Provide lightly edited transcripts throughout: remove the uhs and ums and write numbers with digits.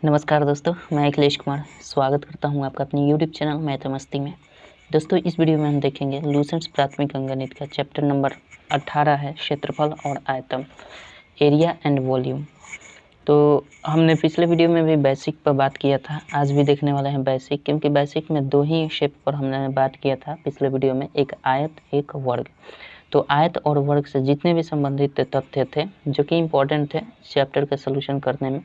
नमस्कार दोस्तों, मैं अखिलेश कुमार स्वागत करता हूं आपका अपने YouTube चैनल मैथ मस्ती में। दोस्तों, इस वीडियो में हम देखेंगे लूसेंट्स प्राथमिक अंकगणित का चैप्टर नंबर 18 है क्षेत्रफल और आयतन, एरिया एंड वॉल्यूम। तो हमने पिछले वीडियो में भी बेसिक पर बात किया था, आज भी देखने वाले हैं बेसिक, क्योंकि बेसिक में दो ही शेप पर हमने बात किया था पिछले वीडियो में, एक आयत एक वर्ग। तो आयत और वर्ग से जितने भी संबंधित तथ्य थे जो कि इम्पोर्टेंट थे चैप्टर का सोल्यूशन करने में,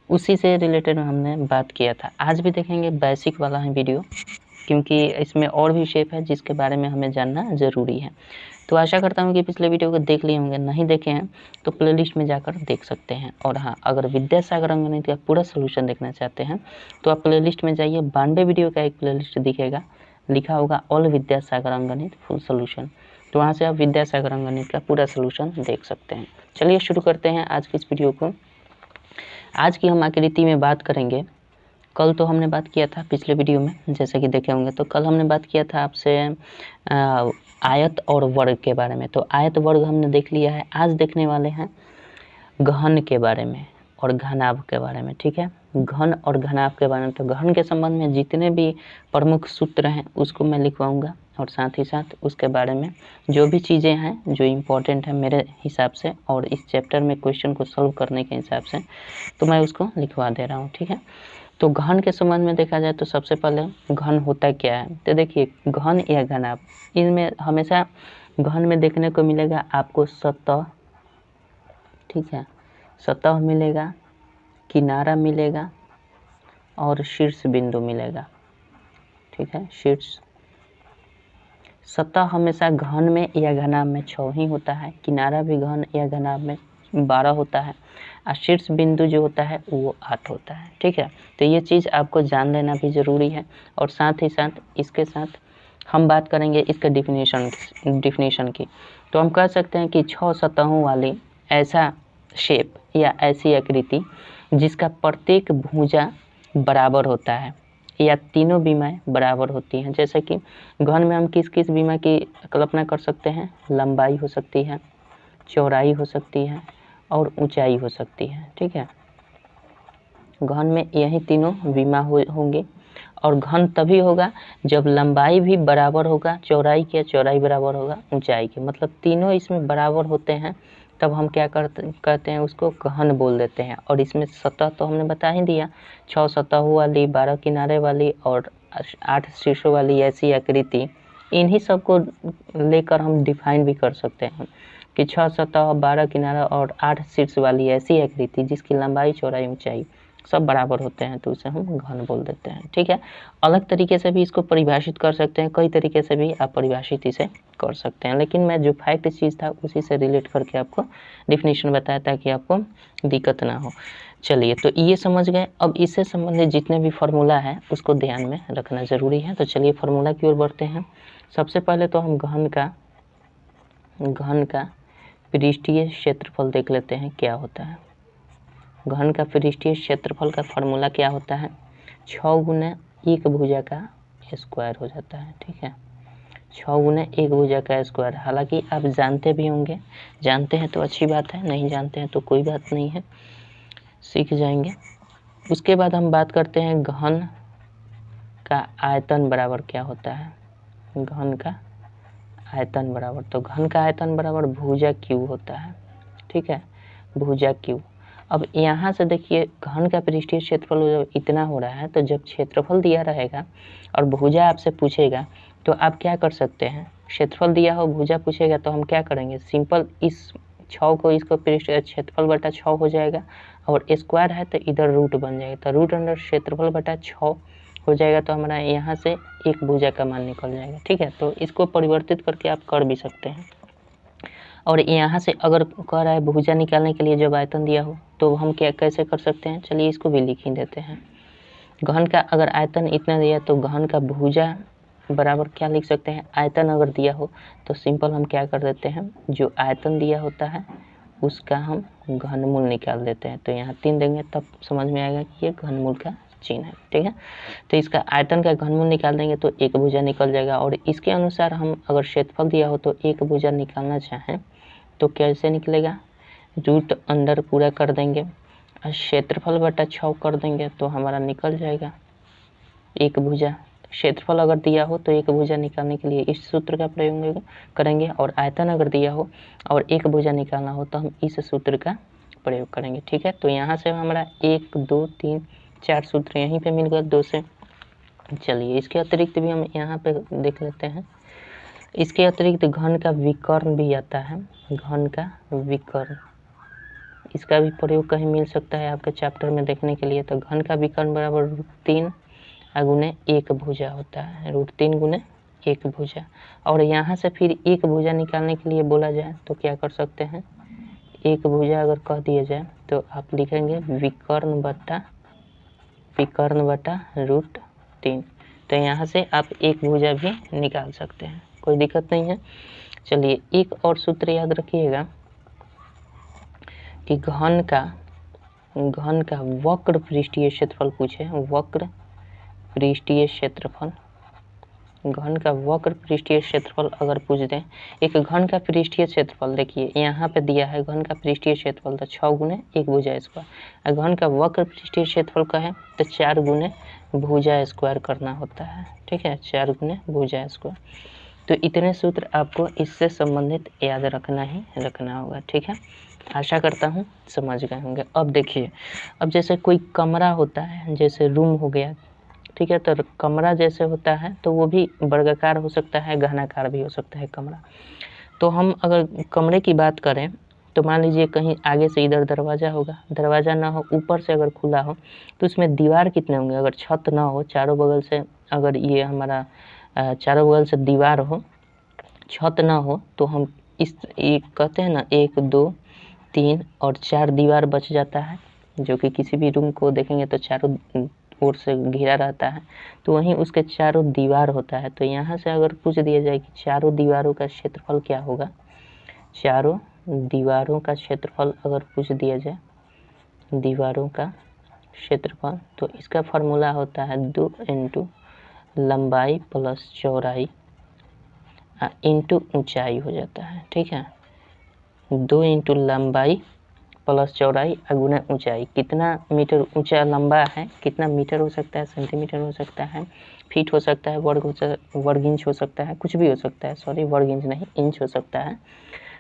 उसी से रिलेटेड हमने बात किया था। आज भी देखेंगे, बेसिक वाला है वीडियो, क्योंकि इसमें और भी शेप है जिसके बारे में हमें जानना ज़रूरी है। तो आशा करता हूँ कि पिछले वीडियो को देख लिए होंगे, नहीं देखे हैं तो प्लेलिस्ट में जाकर देख सकते हैं। और हाँ, अगर विद्यासागर अंकगणित का पूरा सोल्यूशन देखना चाहते हैं तो आप प्लेलिस्ट में जाइए, 92 वीडियो का एक प्लेलिस्ट दिखेगा, लिखा होगा ऑल विद्यासागर अंकगणित फुल सोल्यूशन। तो वहाँ से आप विद्यासागर अंकगणित का पूरा सोल्यूशन देख सकते हैं। चलिए शुरू करते हैं आज की इस वीडियो को। आज की हम आकृति में बात करेंगे। कल तो हमने बात किया था पिछले वीडियो में, जैसे कि देखे होंगे, तो कल हमने बात किया था आपसे आयत और वर्ग के बारे में। तो आयत वर्ग हमने देख लिया है। आज देखने वाले हैं घन के बारे में और घनाभ के बारे में। ठीक है, घन और घनाभ के बारे में। तो घन के संबंध में जितने भी प्रमुख सूत्र हैं उसको मैं लिखवाऊंगा, और साथ ही साथ उसके बारे में जो भी चीज़ें हैं जो इम्पोर्टेंट है मेरे हिसाब से और इस चैप्टर में क्वेश्चन को सॉल्व करने के हिसाब से, तो मैं उसको लिखवा दे रहा हूँ। ठीक है, तो घन के संबंध में देखा जाए तो सबसे पहले घन होता क्या है। तो देखिए, घन या घनाभ, इनमें हमेशा घन में देखने को मिलेगा आपको सतह। ठीक है, सतह मिलेगा, किनारा मिलेगा और शीर्ष बिंदु मिलेगा। ठीक है, शीर्ष सतह हमेशा घन में या घनाभ में 6 ही होता है, किनारा भी घन या घनाभ में 12 होता है, और शीर्ष बिंदु जो होता है वो 8 होता है। ठीक है, तो ये चीज़ आपको जान लेना भी ज़रूरी है। और साथ ही साथ इसके साथ हम बात करेंगे इसके डिफिनीशन की। तो हम कह सकते हैं कि 6 सतहों वाली ऐसा शेप या ऐसी आकृति जिसका प्रत्येक भुजा बराबर होता है या तीनों बीमाएँ बराबर होती हैं। जैसे कि घन में हम किस किस बीमा की कल्पना कर सकते हैं, लंबाई हो सकती है, चौड़ाई हो सकती है और ऊंचाई हो सकती है। ठीक है, घन में यही तीनों बीमा होंगे। और घन तभी होगा जब लंबाई भी बराबर होगा चौड़ाई के, चौड़ाई बराबर होगा ऊंचाई के, मतलब तीनों इसमें बराबर होते हैं, तब हम क्या कहते हैं, उसको घन बोल देते हैं। और इसमें सतह तो हमने बता ही दिया, 6 सतहों वाली, 12 किनारे वाली और 8 शीर्षों वाली ऐसी आकृति, इन्हीं सब को लेकर हम डिफाइन भी कर सकते हैं कि 6 सतह, 12 किनारा और 8 शीर्ष वाली ऐसी आकृति जिसकी लंबाई, चौड़ाई, ऊंचाई सब बराबर होते हैं, तो उसे हम घन बोल देते हैं। ठीक है, अलग तरीके से भी इसको परिभाषित कर सकते हैं, कई तरीके से भी आप परिभाषित इसे कर सकते हैं, लेकिन मैं जो फैक्ट चीज़ था उसी से रिलेट करके आपको डिफिनीशन बताया ताकि आपको दिक्कत ना हो। चलिए, तो ये समझ गए। अब इससे संबंधित जितने भी फार्मूला है उसको ध्यान में रखना ज़रूरी है। तो चलिए फार्मूला की ओर बढ़ते हैं। सबसे पहले तो हम घन का पृष्ठीय क्षेत्रफल देख लेते हैं क्या होता है। घन का पृष्ठीय क्षेत्रफल का फार्मूला क्या होता है, 6 गुना एक भुजा का स्क्वायर हो जाता है। ठीक है, 6 गुना एक भुजा का स्क्वायर। हालांकि आप जानते भी होंगे, जानते हैं तो अच्छी बात है, नहीं जानते हैं तो कोई बात नहीं है, सीख जाएंगे। उसके बाद हम बात करते हैं घन का आयतन बराबर क्या होता है। घन का आयतन बराबर, तो घन का आयतन बराबर भुजा क्यू होता है। ठीक है, भुजा क्यू। अब यहाँ से देखिए, घन का पृष्ठीय क्षेत्रफल जब इतना हो रहा है, तो जब क्षेत्रफल दिया रहेगा और भुजा आपसे पूछेगा तो आप क्या कर सकते हैं, क्षेत्रफल दिया हो, भुजा पूछेगा तो हम क्या करेंगे, सिंपल इस 6 को, इसको पृष्ठीय क्षेत्रफल बटा 6 हो जाएगा, और स्क्वायर है तो इधर रूट बन जाएगा, तो रूट अंडर क्षेत्रफल बटा 6 हो जाएगा, तो हमारा यहाँ से एक भुजा का मान निकल जाएगा। ठीक है, तो इसको परिवर्तित करके आप कर भी सकते हैं। और यहाँ से अगर कह रहा है भुजा निकालने के लिए जब आयतन दिया हो तो हम क्या कैसे कर सकते हैं, चलिए इसको भी लिख ही देते हैं। घन का अगर आयतन इतना दिया तो घन का भुजा बराबर क्या लिख सकते हैं, आयतन अगर दिया हो तो सिंपल हम क्या कर देते हैं, जो आयतन दिया होता है उसका हम घनमूल निकाल देते हैं। तो यहाँ 3 देंगे तब समझ में आएगा कि ये घनमूल का चिन्ह है। ठीक है, तो इसका आयतन का घनमूल निकाल देंगे तो एक भुजा निकल जाएगा। और इसके अनुसार हम अगर क्षेत्रफल दिया हो तो एक भुजा निकालना चाहें तो कैसे निकलेगा, रूट अंडर पूरा कर देंगे, क्षेत्रफल बटा 6 कर देंगे तो हमारा निकल जाएगा एक भुजा। क्षेत्रफल अगर दिया हो तो एक भुजा निकालने के लिए इस सूत्र का प्रयोग करेंगे, और आयतन अगर दिया हो और एक भुजा निकालना हो तो हम इस सूत्र का प्रयोग करेंगे। ठीक है, तो यहाँ से हमारा 1 2 3 4 सूत्र यहीं पे मिल गए 2 से। चलिए इसके अतिरिक्त भी हम यहाँ पे देख लेते हैं। इसके अतिरिक्त घन का विकर्ण भी आता है, घन का विकर्ण, इसका भी प्रयोग कहीं मिल सकता है आपके चैप्टर में देखने के लिए। तो घन का विकर्ण बराबर √3 गुने एक भुजा होता है, √3 गुने एक भुजा। और यहाँ से फिर एक भुजा निकालने के लिए बोला जाए तो क्या कर सकते हैं, एक भुजा अगर कह दिया जाए तो आप लिखेंगे विकर्ण बटा √3। तो यहाँ से आप एक भुजा भी निकाल सकते हैं, कोई दिक्कत नहीं है। चलिए एक और सूत्र याद रखिएगा कि घन का वक्र पृष्ठीय क्षेत्रफल पूछे, वक्र पृष्ठीय क्षेत्रफल, घन का वक्र पृष्ठीय क्षेत्रफल अगर पूछ दें, एक घन का पृष्ठीय क्षेत्रफल देखिए यहाँ पे दिया है, घन का पृष्ठीय क्षेत्रफल तो 6 गुने एक भुजा स्क्वायर, घन का वक्र पृष्ठीय क्षेत्रफल का है तो 4 गुने भुजा स्क्वायर करना होता है। ठीक है, 4 गुने भुजा स्क्वायर। तो इतने सूत्र आपको इससे संबंधित याद रखना होगा। ठीक है, आशा करता हूँ समझ गए होंगे। अब देखिए, अब जैसे कोई कमरा होता है, जैसे रूम हो गया, ठीक है, तो कमरा जैसे होता है तो वो भी वर्गाकार हो सकता है, घनाकार भी हो सकता है कमरा। तो हम अगर कमरे की बात करें तो मान लीजिए कहीं आगे से इधर दरवाज़ा होगा, दरवाज़ा ना हो, ऊपर से अगर खुला हो तो उसमें दीवार कितने होंगे, अगर छत ना हो, चारों बगल से अगर ये हमारा चारों बगल से दीवार हो, छत ना हो, तो हम इस एक कहते हैं ना 1 2 3 और 4 दीवार बच जाता है, जो कि किसी भी रूम को देखेंगे तो चारों ओर से घिरा रहता है, तो वहीं उसके चारों दीवार होता है। तो यहाँ से अगर पूछ दिया जाए कि चारों दीवारों का क्षेत्रफल क्या होगा, चारों दीवारों का क्षेत्रफल अगर पूछ दिया जाए, दीवारों का क्षेत्रफल, तो इसका फार्मूला होता है 2 इंटू लंबाई प्लस चौड़ाई इंटू ऊंचाई हो जाता है। ठीक है, 2 इंटू लंबाई प्लस चौड़ाई गुना ऊंचाई, कितना मीटर ऊंचा लंबा है, कितना मीटर हो सकता है, सेंटीमीटर हो सकता है, फीट हो सकता है, वर्ग इंच हो सकता है, कुछ भी हो सकता है, सॉरी वर्ग इंच नहीं, इंच हो सकता है।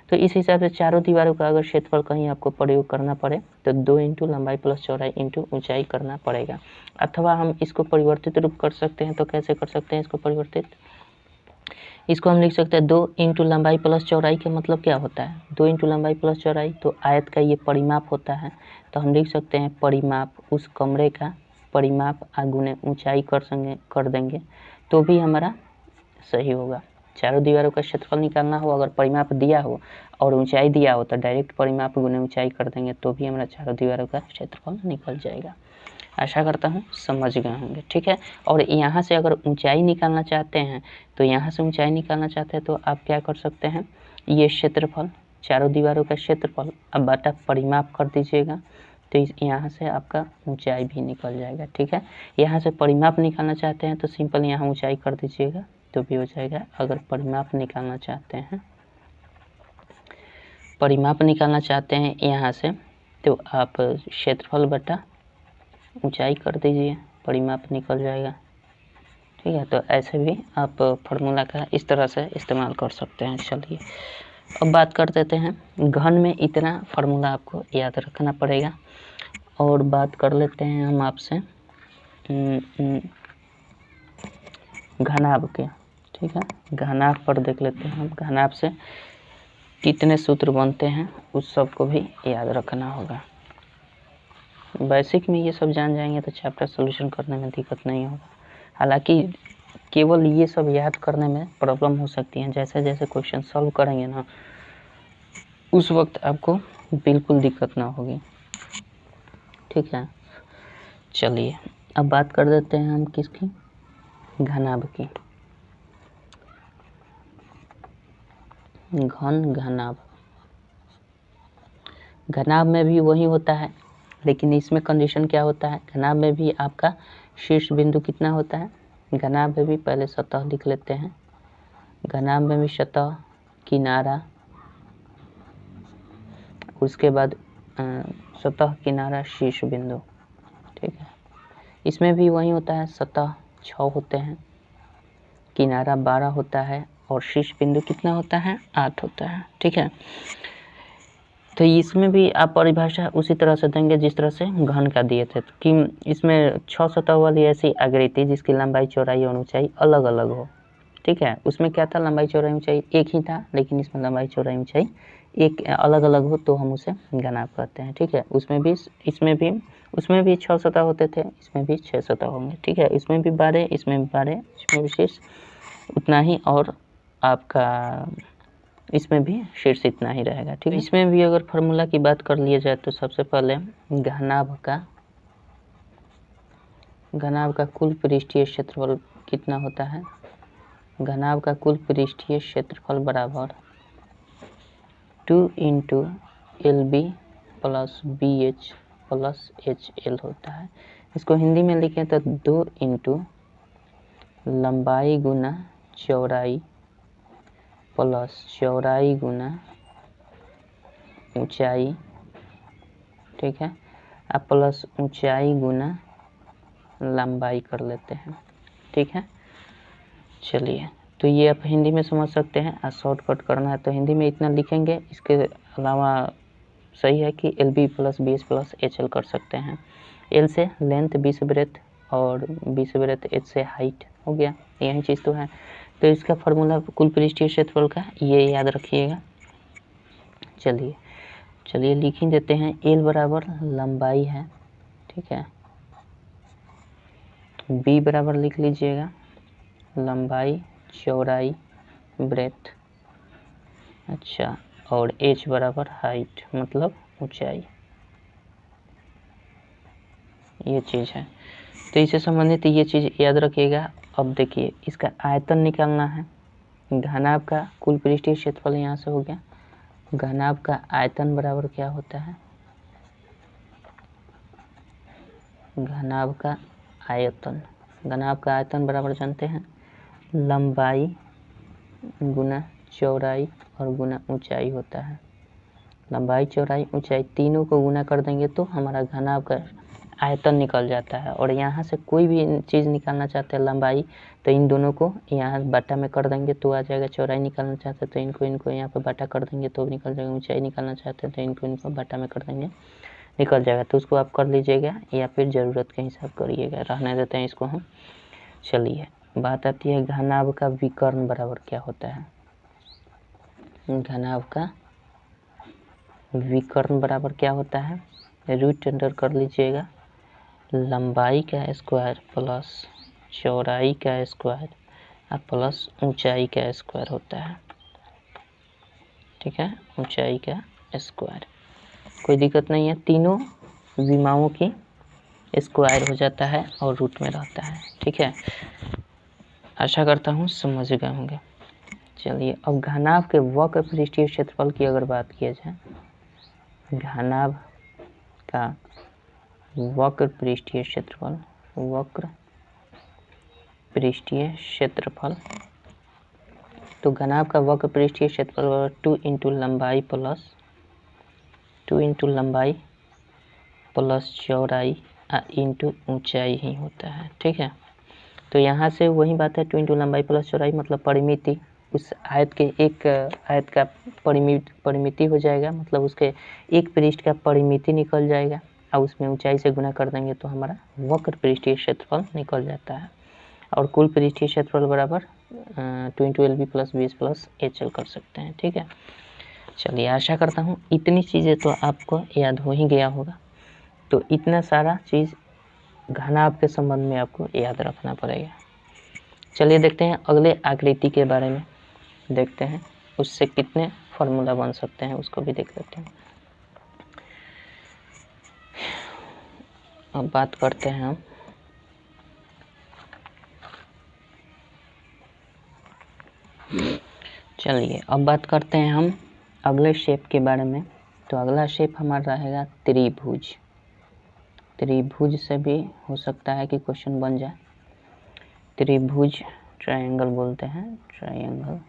तो इस हिसाब से चारों दीवारों का अगर क्षेत्रफल कहीं आपको प्रयोग करना पड़े तो 2 इंटू लंबाई प्लस चौड़ाई इंटू ऊंचाई करना पड़ेगा। अथवा हम इसको परिवर्तित रूप कर सकते हैं, तो कैसे कर सकते हैं इसको परिवर्तित, इसको हम लिख सकते हैं 2 इंटू लंबाई प्लस चौड़ाई का मतलब क्या होता है, 2 इंटू लंबाई प्लस चौड़ाई, तो आयत का ये परिमाप होता है, तो हम लिख सकते हैं परिमाप, उस कमरे का परिमाप गुने ऊंचाई कर देंगे तो भी हमारा सही होगा। चारों दीवारों का क्षेत्रफल निकालना हो, अगर परिमाप दिया हो और ऊंचाई दिया हो तो डायरेक्ट परिमाप गुने ऊंचाई कर देंगे तो भी हमारा चारों दीवारों का क्षेत्रफल निकल जाएगा। आशा करता हूँ समझ गए होंगे। ठीक है, और यहाँ से अगर ऊंचाई निकालना चाहते हैं तो यहाँ से ऊंचाई निकालना चाहते हैं तो आप क्या कर सकते हैं, ये क्षेत्रफल, चारों दीवारों का क्षेत्रफल अब बटा परिमाप कर दीजिएगा, तो यहाँ से आपका ऊंचाई भी निकल जाएगा। ठीक है, यहाँ से परिमाप निकालना चाहते हैं तो सिंपल यहाँ ऊंचाई कर दीजिएगा तो भी हो जाएगा। अगर परिमाप निकालना चाहते हैं यहाँ से तो आप क्षेत्रफल बटा ऊंचाई कर दीजिए, परिमाप निकल जाएगा। ठीक है, तो ऐसे भी आप फार्मूला का इस तरह से इस्तेमाल कर सकते हैं। चलिए अब बात कर देते हैं, घन में इतना फार्मूला आपको याद रखना पड़ेगा। और बात कर लेते हैं हम आपसे घनाभ के। ठीक है, घनाभ पर देख लेते हैं हम, घनाभ से कितने सूत्र बनते हैं उस सब को भी याद रखना होगा। बेसिक में ये सब जान जाएंगे तो चैप्टर सॉल्यूशन करने में दिक्कत नहीं होगा। हालांकि केवल ये सब याद करने में प्रॉब्लम हो सकती है, जैसे जैसे क्वेश्चन सॉल्व करेंगे ना उस वक्त आपको बिल्कुल दिक्कत ना होगी। ठीक है, चलिए अब बात कर देते हैं हम किसकी, घनाभ की। घनाभ, घनाभ में भी वही होता है, लेकिन इसमें कंडीशन क्या होता है, घनाभ में भी आपका शीर्ष बिंदु कितना होता है, घनाभ में भी पहले सतह लिख लेते हैं, घनाभ में भी सतह, किनारा, उसके बाद सतह, किनारा, शीर्ष बिंदु। ठीक है, इसमें भी वही होता है, सतह 6 होते हैं, किनारा 12 होता है और शीर्ष बिंदु कितना होता है, 8 होता है। ठीक है, तो इसमें भी आप परिभाषा उसी तरह से देंगे जिस तरह से घन का दिए थे, कि इसमें 6 सतह वाली ऐसी आकृति जिसकी लंबाई, चौड़ाई और ऊंचाई अलग अलग हो। ठीक है, उसमें क्या था, लंबाई, चौड़ाई, ऊंचाई एक ही था, लेकिन इसमें लंबाई, चौड़ाई, ऊंचाई एक अलग अलग हो तो हम उसे घनाभ कहते हैं। ठीक है, उसमें भी 6 सतह होते थे, इसमें भी 6 सतह होंगे। ठीक है, इसमें भी 12, इसमें भी 12, इसमें विशेष उतना ही, और आपका इसमें भी शीर्ष इतना ही रहेगा। ठीक है, इसमें भी अगर फार्मूला की बात कर लिया जाए तो सबसे पहले घनाभ का कुल पृष्ठीय क्षेत्रफल कितना होता है, घनाभ का कुल पृष्ठीय क्षेत्रफल बराबर 2 × LB + BH + HL होता है। इसको हिंदी में लिखें तो 2 × लंबाई गुना चौड़ाई प्लस चौड़ाई गुना ऊंचाई। ठीक है, अब प्लस ऊंचाई गुना लंबाई कर लेते हैं। ठीक है, चलिए, तो ये आप हिंदी में समझ सकते हैं, और शॉर्टकट करना है तो हिंदी में इतना लिखेंगे। इसके अलावा सही है कि LB + BH + HL कर सकते हैं। L से लेंथ, B से ब्रेथ और B से ब्रेथ, H से हाइट हो गया, यही चीज़ तो है। तो इसका फार्मूला कुल पृष्ठीय क्षेत्रफल का ये याद रखिएगा। चलिए लिख ही देते हैं। L बराबर लंबाई है, ठीक है, B बराबर लिख लीजिएगा लंबाई, चौड़ाई, ब्रेथ, अच्छा, और H बराबर हाइट मतलब ऊंचाई, ये चीज़ है। तो इससे संबंधित ये चीज़ याद रखिएगा। अब देखिए, इसका आयतन निकालना है। घनाभ का कुल पृष्ठीय क्षेत्रफल यहाँ से हो गया, घनाभ का आयतन बराबर क्या होता है, घनाभ का आयतन बराबर जानते हैं, लंबाई गुना चौड़ाई और गुना ऊंचाई होता है। लंबाई, चौड़ाई, ऊंचाई तीनों को गुना कर देंगे तो हमारा घनाभ का आयतन निकल जाता है। और यहाँ से कोई भी चीज़ निकालना चाहते हैं लंबाई, तो इन दोनों को यहाँ बटा में कर देंगे तो आ जाएगा। चौड़ाई निकालना चाहते हैं तो इनको यहाँ पे बटा कर देंगे तो निकल जाएगा। ऊंचाई निकालना चाहते हैं तो इनको बटा में कर देंगे, निकल जाएगा। तो उसको आप कर लीजिएगा या फिर ज़रूरत के हिसाब करिएगा, रहने देते हैं इसको हम। चलिए, बात आती है घनाभ का विकर्ण बराबर क्या होता है। घनाभ का विकर्ण बराबर क्या होता है, रूट अंडर कर लीजिएगा, लंबाई का स्क्वायर प्लस चौड़ाई का स्क्वायर और प्लस ऊंचाई का स्क्वायर होता है। ठीक है, ऊंचाई का स्क्वायर, कोई दिक्कत नहीं है, तीनों विमाओं की स्क्वायर हो जाता है और रूट में रहता है। ठीक है, आशा करता हूँ समझ गए होंगे। चलिए, अब घनाभ के वक्र पृष्ठीय क्षेत्रफल की अगर बात किया जाए, घनाभ का वक्र पृष्ठीय क्षेत्रफल, तो घनाभ का वक्र पृष्ठीय क्षेत्रफल 2 × लंबाई प्लस चौड़ाई इंटू ऊंचाई ही होता है। ठीक है, तो यहाँ से वही बात है, 2 × लंबाई प्लस चौड़ाई मतलब परिमिति, उस आयत के एक आयत का परिमिति हो जाएगा, मतलब उसके एक पृष्ठ का परिमिति निकल जाएगा और उसमें ऊंचाई से गुना कर देंगे तो हमारा वक्र पृष्ठीय क्षेत्रफल निकल जाता है। और कुल पृष्ठीय क्षेत्रफल बराबर 2 × LB + BH + HL कर सकते हैं। ठीक है, चलिए, आशा करता हूँ इतनी चीज़ें तो आपको याद हो ही गया होगा। तो इतना सारा चीज़ घनाभ के संबंध में आपको याद रखना पड़ेगा। चलिए देखते हैं अगले आकृति के बारे में, देखते हैं उससे कितने फार्मूला बन सकते हैं, उसको भी देख लेते हैं। अब बात करते हैं हम चलिए अब बात करते हैं हम अगले शेप के बारे में। तो अगला शेप हमारा रहेगा त्रिभुज। त्रिभुज से भी हो सकता है कि क्वेश्चन बन जाए। त्रिभुज, ट्रायंगल बोलते हैं, ट्रायंगल।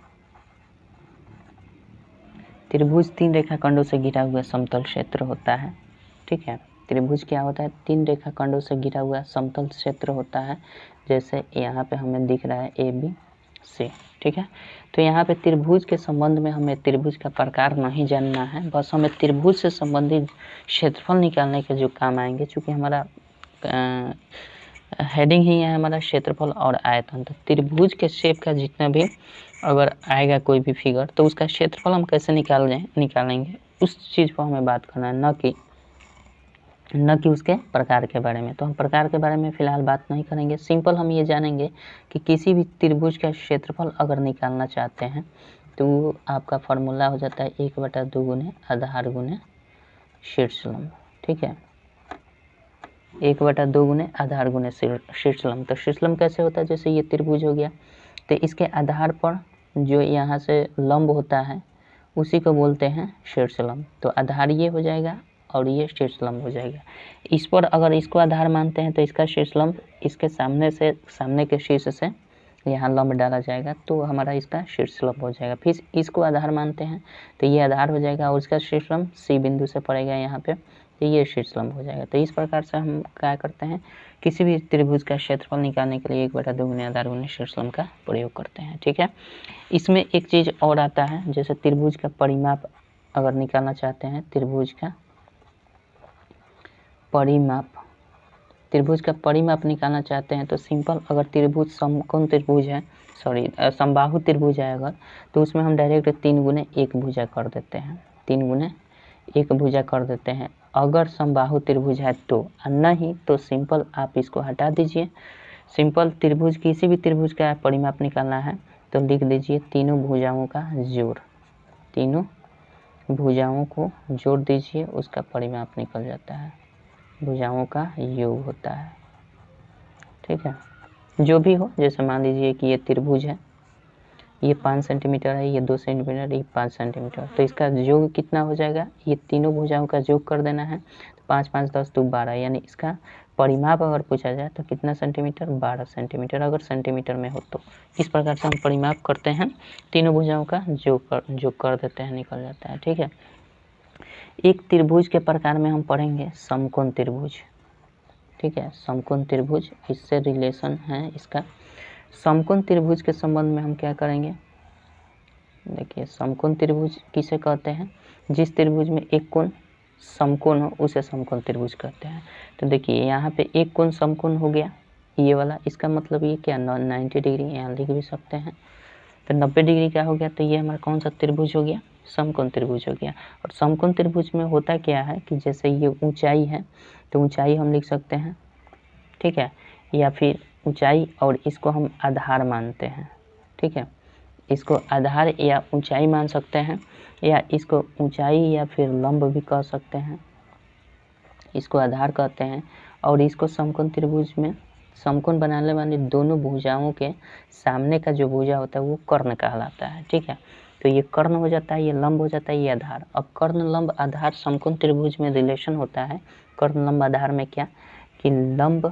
त्रिभुज 3 रेखाखंडों से घिरा हुआ समतल क्षेत्र होता है। ठीक है। त्रिभुज क्या होता है? 3 रेखाखंडों से घिरा हुआ समतल क्षेत्र होता है, जैसे यहाँ पे हमें दिख रहा है ABC, ठीक है। तो यहाँ पे त्रिभुज के संबंध में हमें त्रिभुज का प्रकार नहीं जानना है, बस हमें त्रिभुज से संबंधित क्षेत्रफल निकालने के जो काम आएंगे। चूँकि हमारा हेडिंग ही है हमारा क्षेत्रफल और आयतन, तो त्रिभुज के शेप का जितना भी अगर आएगा कोई भी फिगर, तो उसका क्षेत्रफल हम कैसे निकालेंगे उस चीज़ पर हमें बात करना है, न कि उसके प्रकार के बारे में। तो हम प्रकार के बारे में फ़िलहाल बात नहीं करेंगे। सिंपल हम ये जानेंगे कि किसी भी त्रिभुज का क्षेत्रफल अगर निकालना चाहते हैं तो आपका फार्मूला हो जाता है 1/2 गुने आधार गुने शीर्ष लंब, ठीक है। 1/2 गुने आधार गुने शीर्ष लंब। तो शीर्ष लंब कैसे होता है? जैसे ये त्रिभुज हो गया, तो इसके आधार पर जो यहाँ से लंब होता है उसी को बोलते हैं शीर्ष लंब। तो आधार ये हो जाएगा और ये शीर्ष लंब हो जाएगा। इस पर अगर इसको आधार मानते हैं तो इसका शीर्ष लंब इसके सामने के शीर्ष से यहाँ लंब डाला जाएगा, तो हमारा इसका शीर्ष लंब हो जाएगा। फिर इसको आधार मानते हैं तो ये आधार हो जाएगा और इसका शीर्ष लंब C बिंदु से पड़ेगा यहाँ पे, तो ये शीर्ष लंब हो जाएगा। तो इस प्रकार से हम क्या करते हैं, किसी भी त्रिभुज का क्षेत्रफल निकालने के लिए 1/2 गुने आधार गुने शीर्ष लंब का प्रयोग करते हैं, ठीक है। इसमें एक चीज़ और आता है, जैसे त्रिभुज का परिमाप अगर निकालना चाहते हैं, त्रिभुज का परिमाप निकालना चाहते हैं तो सिंपल, अगर त्रिभुज समकोण त्रिभुज है, समबाहु त्रिभुज है अगर, तो उसमें हम डायरेक्ट 3 गुने 1 भुजा कर देते हैं, 3 गुने 1 भुजा कर देते हैं अगर समबाहु त्रिभुज है तो, नहीं तो सिंपल आप इसको हटा दीजिए। सिंपल त्रिभुज, किसी भी त्रिभुज का परिमाप निकालना है तो लिख दीजिए तीनों भुजाओं का जोड़, तीनों भुजाओं को जोड़ दीजिए, उसका परिमाप निकल जाता है, भुजाओं का योग होता है, ठीक है। जो भी हो, जैसे मान लीजिए कि ये त्रिभुज है, ये 5 सेंटीमीटर है, ये 2 सेंटीमीटर, ये 5 सेंटीमीटर, तो इसका योग कितना हो जाएगा? ये तीनों भुजाओं का योग कर देना है, तो 5 5 10 2 12, यानी इसका परिमाप अगर पूछा जाए तो कितना सेंटीमीटर? 12 सेंटीमीटर, अगर सेंटीमीटर में हो तो। इस प्रकार से हम परिमाप करते हैं, तीनों भुजाओं का योग कर देते हैं, निकल जाता है, ठीक है। एक त्रिभुज के प्रकार में हम पढ़ेंगे समकोण त्रिभुज, ठीक है। समकोण त्रिभुज, इससे रिलेशन है इसका। समकोण त्रिभुज के संबंध में हम क्या करेंगे, देखिए समकोण त्रिभुज किसे कहते हैं? जिस त्रिभुज में एक कोण समकोण हो उसे समकोण त्रिभुज कहते हैं। तो देखिए यहाँ पे एक कोण समकोण हो गया ये वाला, इसका मतलब ये क्या 90 डिग्री, यहाँ लिख भी सकते हैं। तो 90 डिग्री क्या हो गया? तो ये हमारा कौन सा त्रिभुज हो गया? समकोण त्रिभुज हो गया। और समकोण त्रिभुज में होता क्या है कि जैसे ये ऊंचाई है तो ऊंचाई हम लिख सकते हैं, ठीक है, या फिर ऊंचाई और इसको हम आधार मानते हैं, ठीक है। इसको आधार या ऊंचाई मान सकते हैं, या इसको ऊंचाई या फिर लंब भी कह सकते हैं, इसको आधार कहते हैं। और इसको समकोण त्रिभुज में समकोण बनाने वाली दोनों भुजाओं के सामने का जो भुजा होता है वो कर्ण कहलाता है, ठीक है। तो ये कर्ण हो जाता है, ये लंब हो जाता है, ये आधार। अब कर्ण लंब आधार समकोण त्रिभुज में रिलेशन होता है। कर्ण लंब आधार में क्या कि लंब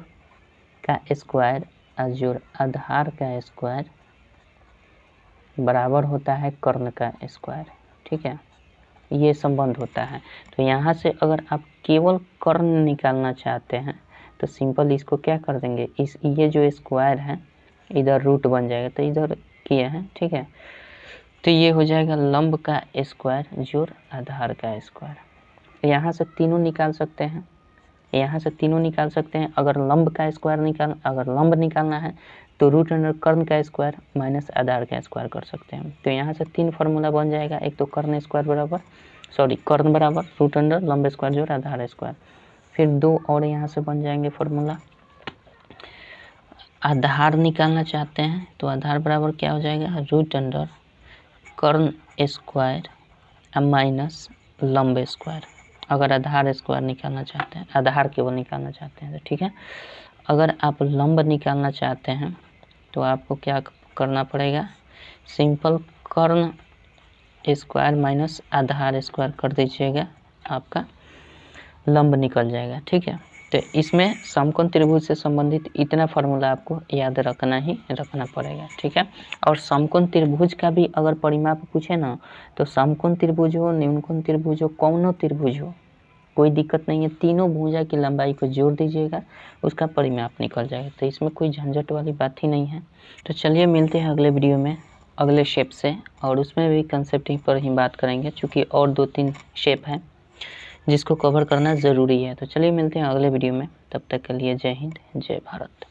का स्क्वायर जोड़ आधार का स्क्वायर बराबर होता है कर्ण का स्क्वायर, ठीक है, ये संबंध होता है। तो यहाँ से अगर आप केवल कर्ण निकालना चाहते हैं तो सिंपल इसको क्या कर देंगे, ये जो स्क्वायर है इधर रूट बन जाएगा, तो इधर किया है, ठीक है। तो ये हो जाएगा लंब का स्क्वायर जोड़ आधार का स्क्वायर। यहाँ से तीनों निकाल सकते हैं, यहाँ से तीनों निकाल सकते हैं। अगर लंब का स्क्वायर अगर लंब निकालना है तो रूट अंडर कर्ण का स्क्वायर माइनस आधार का स्क्वायर कर सकते हैं। तो यहाँ से 3 फार्मूला बन जाएगा। एक तो कर्ण स्क्वायर बराबर कर्ण बराबर रूट अंडर लंब स्क्वायर जोड़ आधार स्क्वायर। फिर 2 और यहाँ से बन जाएंगे फार्मूला। आधार निकालना चाहते हैं तो आधार बराबर क्या हो जाएगा, रूट अंडर कर्ण स्क्वायर माइनस लंब स्क्वायर। अगर आधार स्क्वायर निकालना चाहते हैं, आधार केवल निकालना चाहते हैं तो ठीक है। अगर आप लंब निकालना चाहते हैं तो आपको क्या करना पड़ेगा, सिंपल कर्ण स्क्वायर माइनस आधार स्क्वायर कर दीजिएगा, आपका लंब निकल जाएगा, ठीक है। तो इसमें समकोण त्रिभुज से संबंधित इतना फार्मूला आपको याद रखना पड़ेगा, ठीक है। और समकोण त्रिभुज का भी अगर परिमाप पूछे ना तो समकोण त्रिभुज हो, न्यूनकोण त्रिभुज हो, कौनो त्रिभुज हो, कोई दिक्कत नहीं है, तीनों भुजा की लंबाई को जोड़ दीजिएगा, उसका परिमाप निकल जाएगा। तो इसमें कोई झंझट वाली बात ही नहीं है। तो चलिए मिलते हैं अगले वीडियो में अगले शेप से, और उसमें भी कंसेप्ट ही पर ही बात करेंगे, क्योंकि और 2-3 शेप हैं जिसको कवर करना ज़रूरी है। तो चलिए मिलते हैं अगले वीडियो में, तब तक के लिए जय हिंद, जय भारत।